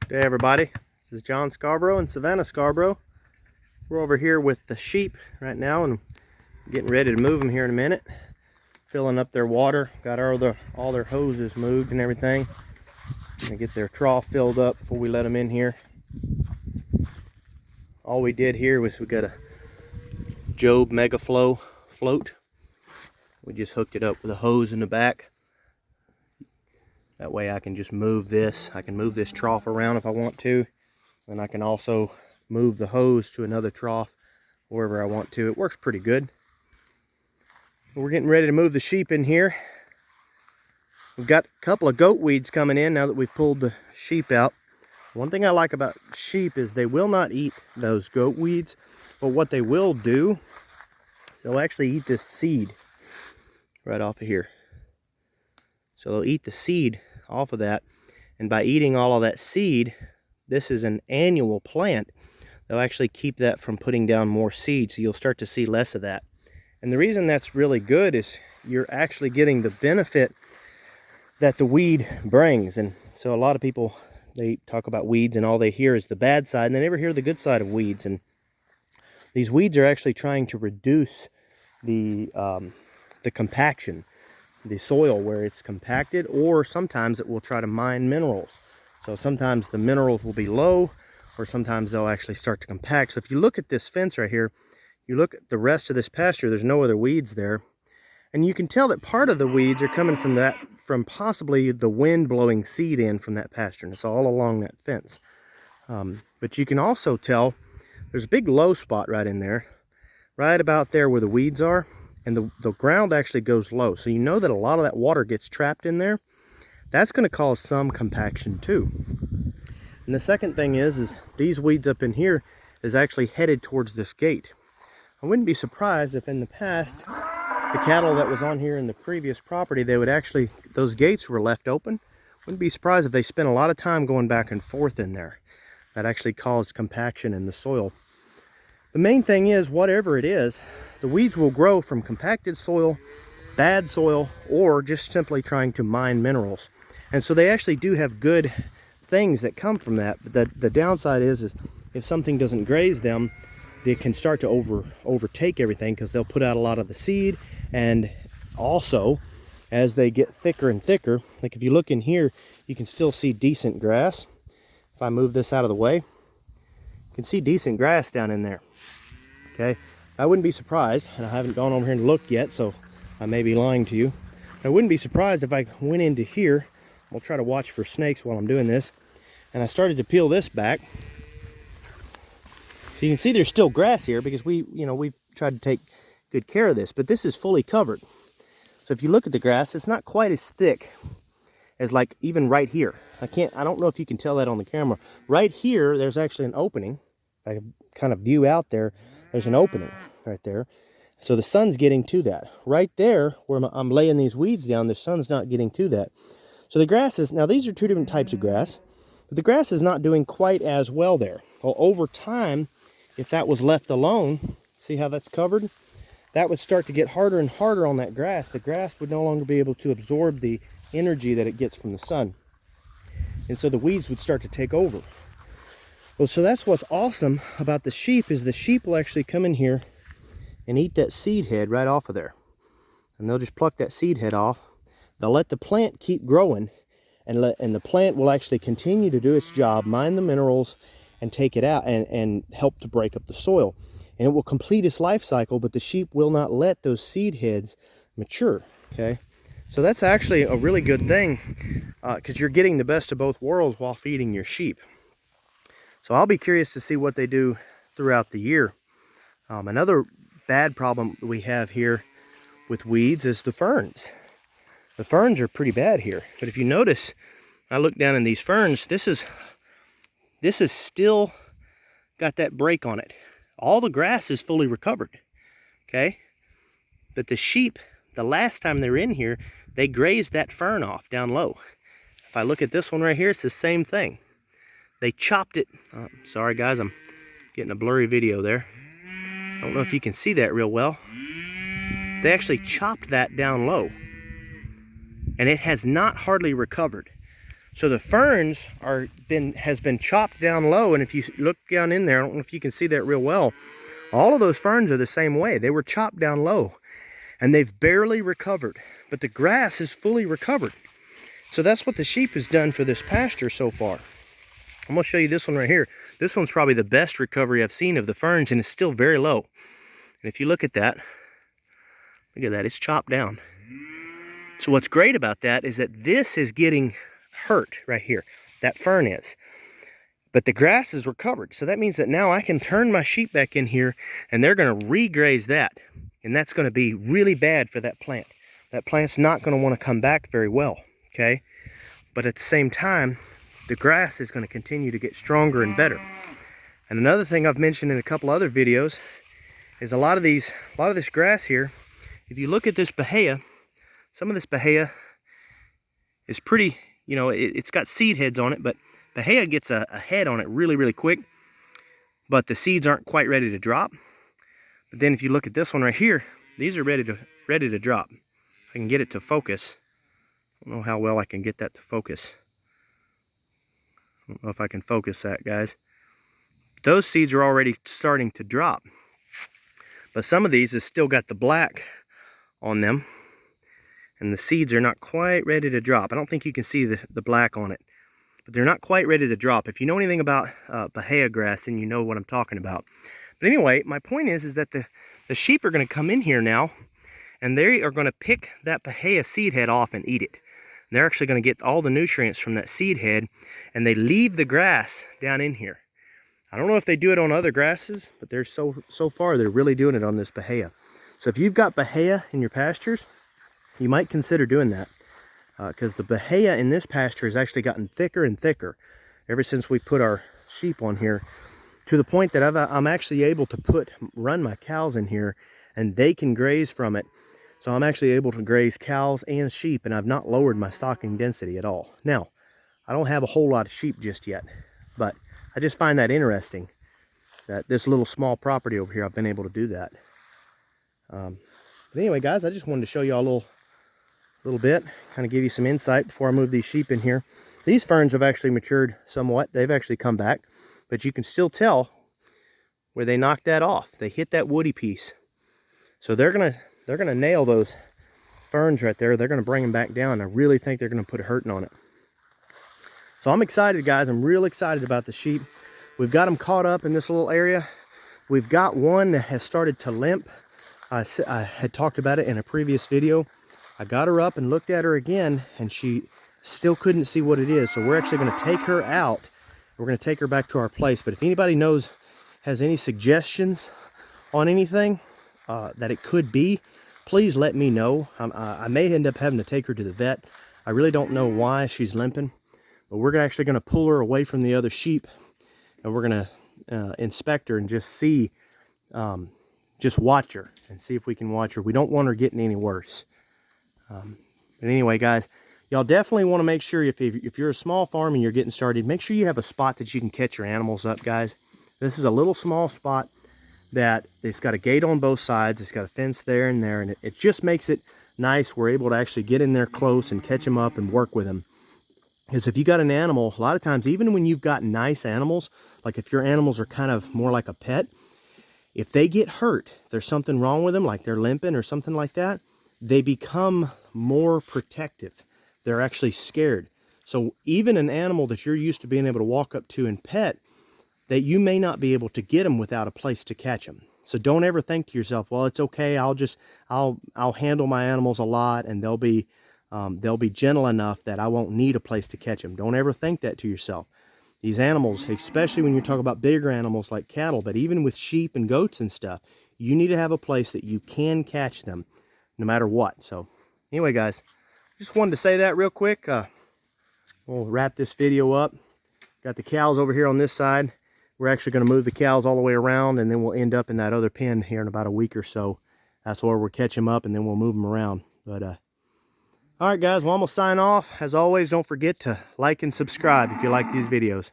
Hey everybody, this is John Scarborough and Savannah Scarborough. We're over here with the sheep right now and getting ready to move them here in a minute. Filling up their water, got all their hoses moved and everything. Gonna get their trough filled up before we let them in here. All we did here was we got a Job Mega Flow float. We just hooked it up with a hose in the back. That way I can just move this. I can move this trough around if I want to. And I can also move the hose to another trough wherever I want to. It works pretty good. We're getting ready to move the sheep in here. We've got a couple of goat weeds coming in now that we've pulled the sheep out. One thing I like about sheep is they will not eat those goat weeds. But what they will do, they'll actually eat this seed right off of here. So they'll eat the seed off of that, and by eating all of that seed, this is an annual plant, they'll actually keep that from putting down more seed, so you'll start to see less of that. And the reason that's really good is you're actually getting the benefit that the weed brings. And so a lot of people, they talk about weeds and all they hear is the bad side, and they never hear the good side of weeds. And these weeds are actually trying to reduce the compaction, the soil where it's compacted, or sometimes it will try to mine minerals. So sometimes the minerals will be low, or sometimes they'll actually start to compact. So if you look at this fence right here, you look at the rest of this pasture, there's no other weeds there. And you can tell that part of the weeds are coming from possibly the wind blowing seed in from that pasture. And it's all along that fence. But you can also tell there's a big low spot right in there, right about there where the weeds are. And the ground actually goes low. So you know that a lot of that water gets trapped in there. That's going to cause some compaction too. And the second thing is these weeds up in here is actually headed towards this gate. I wouldn't be surprised if in the past, the cattle that was on here in the previous property, those gates were left open. Wouldn't be surprised if they spent a lot of time going back and forth in there. That actually caused compaction in the soil. The main thing is, whatever it is, the weeds will grow from compacted soil, bad soil, or just simply trying to mine minerals. And so they actually do have good things that come from that. But the downside is if something doesn't graze them, they can start to overtake everything, because they'll put out a lot of the seed. And also, as they get thicker and thicker, like if you look in here, you can still see decent grass. If I move this out of the way, you can see decent grass down in there. Okay, I wouldn't be surprised, and I haven't gone over here and looked yet, so I may be lying to you. I wouldn't be surprised if I went into here. We'll try to watch for snakes while I'm doing this. And I started to peel this back. So you can see there's still grass here, because we've tried to take good care of this, but this is fully covered. So if you look at the grass, it's not quite as thick as like even right here. I don't know if you can tell that on the camera. Right here, there's actually an opening. If I can kind of view out there, there's an opening right there. So the sun's getting to that. Right there, where I'm laying these weeds down, the sun's not getting to that. So the grass is, now these are two different types of grass, but the grass is not doing quite as well there. Well, over time, if that was left alone, see how that's covered? That would start to get harder and harder on that grass. The grass would no longer be able to absorb the energy that it gets from the sun. And so the weeds would start to take over. Well, so that's what's awesome about the sheep, is the sheep will actually come in here and eat that seed head right off of there. And they'll just pluck that seed head off. They'll let the plant keep growing, and the plant will actually continue to do its job, mine the minerals, and take it out and help to break up the soil. And it will complete its life cycle, but the sheep will not let those seed heads mature, okay? So that's actually a really good thing, because you're getting the best of both worlds while feeding your sheep. So I'll be curious to see what they do throughout the year. Another bad problem we have here with weeds is the ferns. The ferns are pretty bad here. But if you notice, I look down in these ferns, this is still got that break on it. All the grass is fully recovered, okay? But the sheep, the last time they were in here, they grazed that fern off down low. If I look at this one right here, it's the same thing. They chopped it. Sorry guys, I'm getting a blurry video there. I don't know if you can see that real well. They actually chopped that down low, and it has not hardly recovered. So the ferns has been chopped down low, and if you look down in there, I don't know if you can see that real well, all of those ferns are the same way. They were chopped down low, and they've barely recovered, but the grass is fully recovered. So that's what the sheep has done for this pasture so far. I'm gonna show you this one right here. This one's probably the best recovery I've seen of the ferns, and it's still very low. And if you look at that, it's chopped down. So what's great about that is that this is getting hurt right here. That fern is. But the grass is recovered. So that means that now I can turn my sheep back in here, and they're gonna regraze that. And that's gonna be really bad for that plant. That plant's not gonna wanna come back very well, okay? But at the same time, the grass is gonna continue to get stronger and better. And another thing I've mentioned in a couple other videos is a lot of this grass here, if you look at this bahia, some of this bahia is pretty, you know, it's got seed heads on it, but bahia gets a head on it really, really quick, but the seeds aren't quite ready to drop. But then if you look at this one right here, these are ready to drop. If I can get it to focus. I don't know how well I can get that to focus. I don't know if I can focus that, guys. Those seeds are already starting to drop. But some of these has still got the black on them, and the seeds are not quite ready to drop. I don't think you can see the black on it, but they're not quite ready to drop. If you know anything about bahia grass, then you know what I'm talking about. But anyway, my point is that the sheep are going to come in here now, and they are going to pick that bahia seed head off and eat it. And they're actually going to get all the nutrients from that seed head, and they leave the grass down in here. I don't know if they do it on other grasses, but they're so far they're really doing it on this bahia. So if you've got bahia in your pastures, you might consider doing that, because the bahia in this pasture has actually gotten thicker and thicker ever since we put our sheep on here, to the point that I'm actually able to run my cows in here, and they can graze from it. So I'm actually able to graze cows and sheep, and I've not lowered my stocking density at all. Now, I don't have a whole lot of sheep just yet, but I just find that interesting that this little small property over here, I've been able to do that. But anyway, guys, I just wanted to show you all a little bit, kind of give you some insight before I move these sheep in here. These ferns have actually matured somewhat. They've actually come back, but you can still tell where they knocked that off. They hit that woody piece. So they're gonna nail those ferns right there. They're gonna bring them back down. I really think they're gonna put a hurting on it. So I'm excited, guys. I'm real excited about the sheep. We've got them caught up in this little area. We've got one that has started to limp. I had talked about it in a previous video. I got her up and looked at her again, and she still couldn't see what it is. So we're actually going to take her out. We're going to take her back to our place. But if anybody has any suggestions on anything that it could be, please let me know. I may end up having to take her to the vet. I really don't know why she's limping. But we're actually going to pull her away from the other sheep, and we're going to inspect her and just see, just watch her and see if we can watch her. We don't want her getting any worse. But anyway, guys, y'all definitely want to make sure if you're a small farm and you're getting started, make sure you have a spot that you can catch your animals up, guys. This is a little small spot that it's got a gate on both sides. It's got a fence there and there, and it just makes it nice. We're able to actually get in there close and catch them up and work with them. Because if you got an animal, a lot of times, even when you've got nice animals, like if your animals are kind of more like a pet, if they get hurt, there's something wrong with them, like they're limping or something like that, they become more protective. They're actually scared. So even an animal that you're used to being able to walk up to and pet, that you may not be able to get them without a place to catch them. So don't ever think to yourself, well, it's okay, I'll handle my animals a lot, and they'll be gentle enough that I won't need a place to catch them. Don't ever think that to yourself. These animals, especially when you talk about bigger animals like cattle, but even with sheep and goats and stuff, you need to have a place that you can catch them no matter what. So anyway, guys, just wanted to say that real quick. We'll wrap this video up. Got the cows over here on this side. We're actually going to move the cows all the way around, and then we'll end up in that other pen here in about a week or so. That's where we'll catch them up, and then we'll move them around. But all right, guys, well, I'm going to sign off. As always, don't forget to like and subscribe if you like these videos.